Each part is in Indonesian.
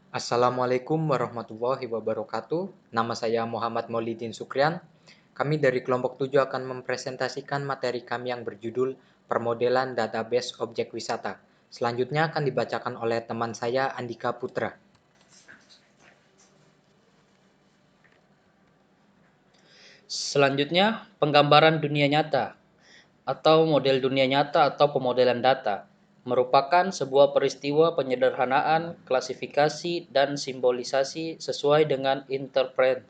Assalamualaikum warahmatullahi wabarakatuh. Nama saya Muhammad Maulidin Sukrian. Kami dari kelompok 7 akan mempresentasikan materi kami yang berjudul Permodelan Database Objek Wisata. Selanjutnya akan dibacakan oleh teman saya Andika Putra. Selanjutnya, penggambaran dunia nyata atau model dunia nyata atau pemodelan data merupakan sebuah peristiwa penyederhanaan, klasifikasi, dan simbolisasi sesuai dengan interpret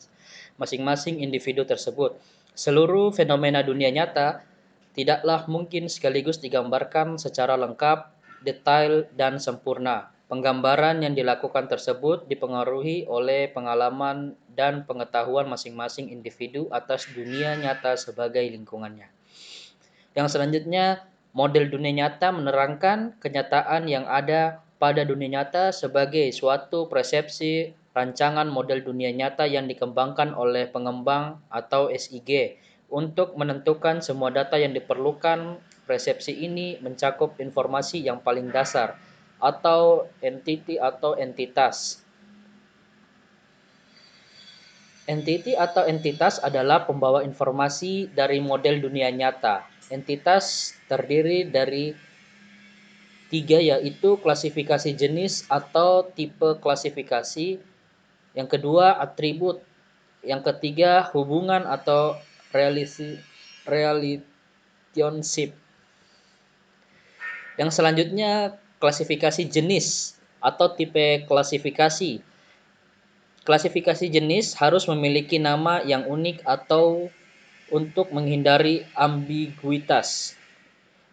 masing-masing individu tersebut. Seluruh fenomena dunia nyata tidaklah mungkin sekaligus digambarkan secara lengkap, detail, dan sempurna. Penggambaran yang dilakukan tersebut dipengaruhi oleh pengalaman dan pengetahuan masing-masing individu atas dunia nyata sebagai lingkungannya. Yang selanjutnya, model dunia nyata menerangkan kenyataan yang ada pada dunia nyata sebagai suatu persepsi rancangan model dunia nyata yang dikembangkan oleh pengembang atau SIG untuk menentukan semua data yang diperlukan. Persepsi ini mencakup informasi yang paling dasar atau entity atau entitas. Entity atau entitas adalah pembawa informasi dari model dunia nyata. Entitas terdiri dari tiga, yaitu klasifikasi jenis atau tipe klasifikasi. Yang kedua, atribut. Yang ketiga, hubungan atau relationship. Yang selanjutnya, klasifikasi jenis atau tipe klasifikasi. Klasifikasi jenis harus memiliki nama yang unik atau untuk menghindari ambiguitas.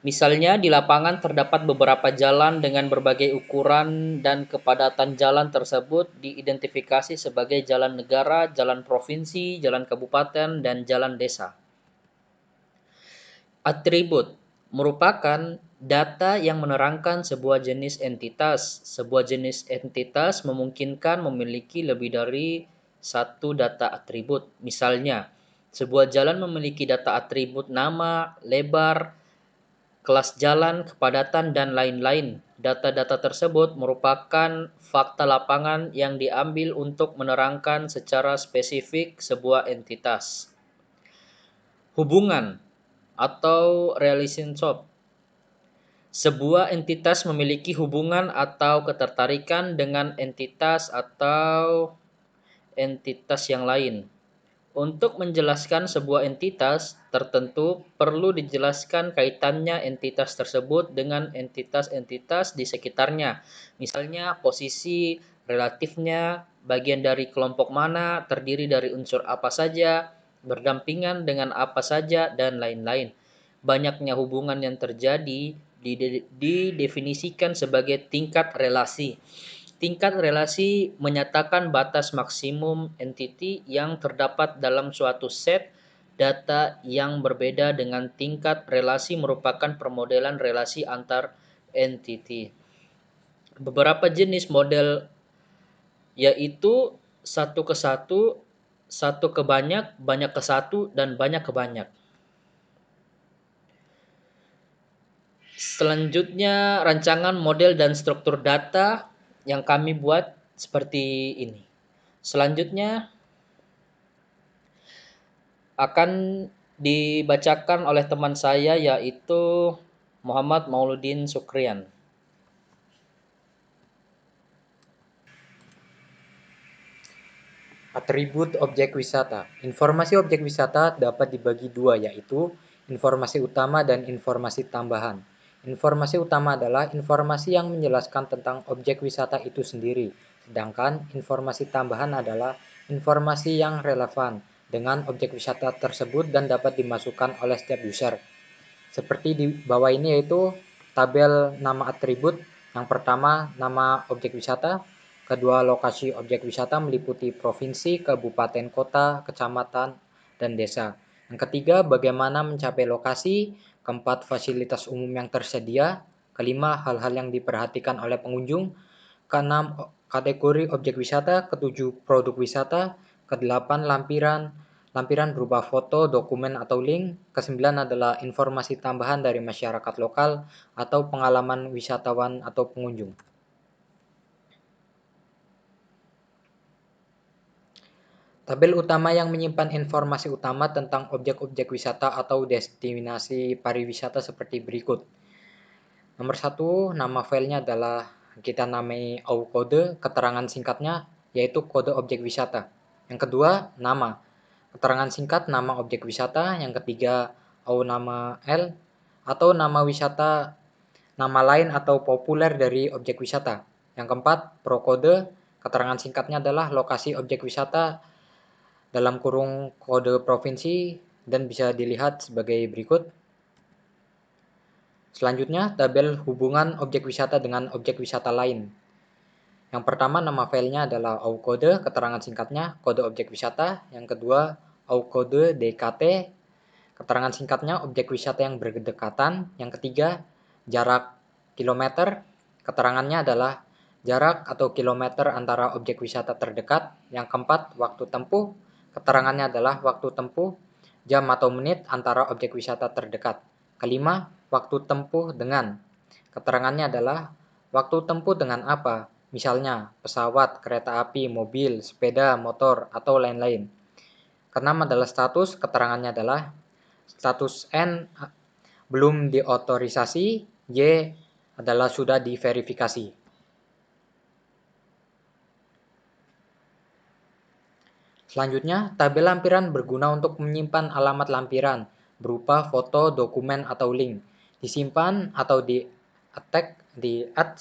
Misalnya, di lapangan terdapat beberapa jalan dengan berbagai ukuran dan kepadatan jalan tersebut diidentifikasi sebagai jalan negara, jalan provinsi, jalan kabupaten, dan jalan desa. Atribut merupakan data yang menerangkan sebuah jenis entitas. Sebuah jenis entitas memungkinkan memiliki lebih dari satu data atribut. Misalnya, sebuah jalan memiliki data atribut nama, lebar, kelas jalan, kepadatan, dan lain-lain. Data-data tersebut merupakan fakta lapangan yang diambil untuk menerangkan secara spesifik sebuah entitas. Hubungan atau relationship. Sebuah entitas memiliki hubungan atau ketertarikan dengan entitas atau entitas yang lain. Untuk menjelaskan sebuah entitas tertentu, perlu dijelaskan kaitannya entitas tersebut dengan entitas-entitas di sekitarnya. Misalnya, posisi relatifnya, bagian dari kelompok mana, terdiri dari unsur apa saja, berdampingan dengan apa saja, dan lain-lain. Banyaknya hubungan yang terjadi didefinisikan sebagai tingkat relasi. Tingkat relasi menyatakan batas maksimum entity yang terdapat dalam suatu set data yang berbeda dengan tingkat relasi merupakan permodelan relasi antar entity. Beberapa jenis model yaitu satu ke satu, satu ke banyak, banyak ke satu, dan banyak ke banyak. Selanjutnya, rancangan model dan struktur data yang kami buat seperti ini. Selanjutnya akan dibacakan oleh teman saya, yaitu Muhammad Mauludin Sukrian. Atribut objek wisata. Informasi objek wisata dapat dibagi dua, yaitu informasi utama dan informasi tambahan. Informasi utama adalah informasi yang menjelaskan tentang objek wisata itu sendiri, sedangkan informasi tambahan adalah informasi yang relevan dengan objek wisata tersebut dan dapat dimasukkan oleh setiap user. Seperti di bawah ini, yaitu tabel nama atribut. Yang pertama, nama objek wisata. Kedua, lokasi objek wisata meliputi provinsi, kabupaten, kota, kecamatan, dan desa. Yang ketiga, bagaimana mencapai lokasi. Keempat, fasilitas umum yang tersedia. Kelima, hal-hal yang diperhatikan oleh pengunjung. Keenam, kategori objek wisata. Ketujuh, produk wisata. Kedelapan, lampiran. Lampiran berupa foto, dokumen, atau link. Kesembilan adalah informasi tambahan dari masyarakat lokal atau pengalaman wisatawan atau pengunjung. Tabel utama yang menyimpan informasi utama tentang objek-objek wisata atau destinasi pariwisata seperti berikut. Nomor 1, nama filenya adalah kita namai AUKODE, keterangan singkatnya yaitu kode objek wisata. Yang kedua, nama. Keterangan singkat nama objek wisata. Yang ketiga, AU nama L atau nama wisata, nama lain atau populer dari objek wisata. Yang keempat, prokode. Keterangan singkatnya adalah lokasi objek wisata dalam kurung kode provinsi dan bisa dilihat sebagai berikut. Selanjutnya, tabel hubungan objek wisata dengan objek wisata lain. Yang pertama, nama filenya adalah AUKODE, keterangan singkatnya kode objek wisata. Yang kedua, AUKODE DKT, keterangan singkatnya objek wisata yang berdekatan. Yang ketiga, jarak kilometer, keterangannya adalah jarak atau kilometer antara objek wisata terdekat. Yang keempat, waktu tempuh, keterangannya adalah waktu tempuh jam atau menit antara objek wisata terdekat. Kelima, waktu tempuh dengan, keterangannya adalah waktu tempuh dengan apa, misalnya pesawat, kereta api, mobil, sepeda, motor, atau lain-lain. Keenam adalah status, keterangannya adalah status N belum diotorisasi, Y adalah sudah diverifikasi. Selanjutnya, tabel lampiran berguna untuk menyimpan alamat lampiran berupa foto, dokumen, atau link. Disimpan atau di-attach.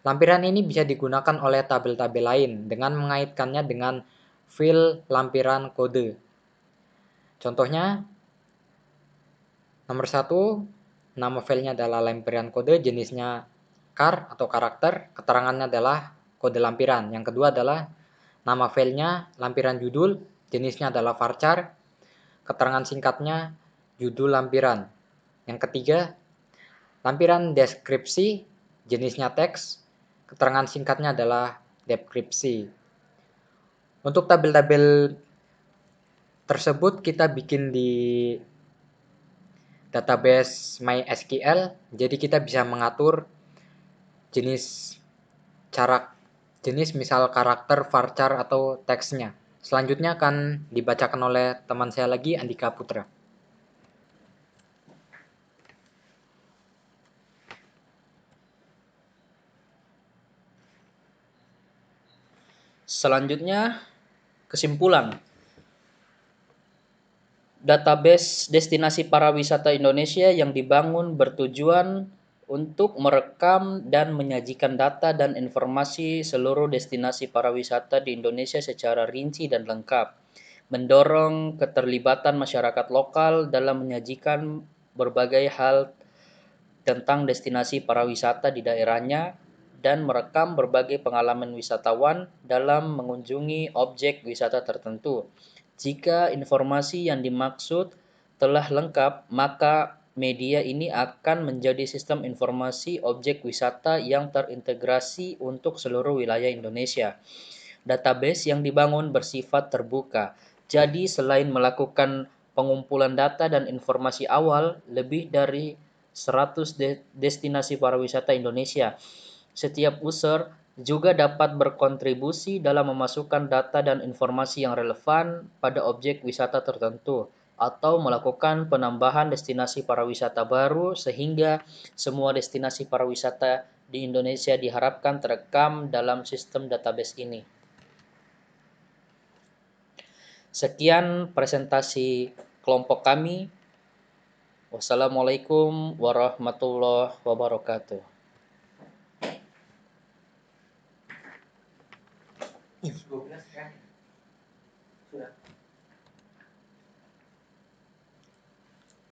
Lampiran ini bisa digunakan oleh tabel-tabel lain dengan mengaitkannya dengan file lampiran kode. Contohnya, nomor 1, nama filenya adalah lampiran kode, jenisnya char atau karakter, keterangannya adalah kode lampiran. Yang kedua adalah nama filenya lampiran judul, jenisnya adalah varchar, keterangan singkatnya judul lampiran. Yang ketiga, lampiran deskripsi, jenisnya teks, keterangan singkatnya adalah deskripsi. Untuk tabel-tabel tersebut kita bikin di database MySQL, jadi kita bisa mengatur jenis misal karakter, varchar, atau teksnya. Selanjutnya akan dibacakan oleh teman saya lagi, Andika Putra. Selanjutnya, kesimpulan. Database destinasi pariwisata Indonesia yang dibangun bertujuan untuk merekam dan menyajikan data dan informasi seluruh destinasi pariwisata di Indonesia secara rinci dan lengkap, mendorong keterlibatan masyarakat lokal dalam menyajikan berbagai hal tentang destinasi pariwisata di daerahnya, dan merekam berbagai pengalaman wisatawan dalam mengunjungi objek wisata tertentu. Jika informasi yang dimaksud telah lengkap, maka media ini akan menjadi sistem informasi objek wisata yang terintegrasi untuk seluruh wilayah Indonesia. Database yang dibangun bersifat terbuka. Jadi selain melakukan pengumpulan data dan informasi awal lebih dari 100 destinasi pariwisata Indonesia, setiap user juga dapat berkontribusi dalam memasukkan data dan informasi yang relevan pada objek wisata tertentu atau melakukan penambahan destinasi pariwisata baru sehingga semua destinasi pariwisata di Indonesia diharapkan terekam dalam sistem database ini. Sekian presentasi kelompok kami. Wassalamualaikum warahmatullahi wabarakatuh.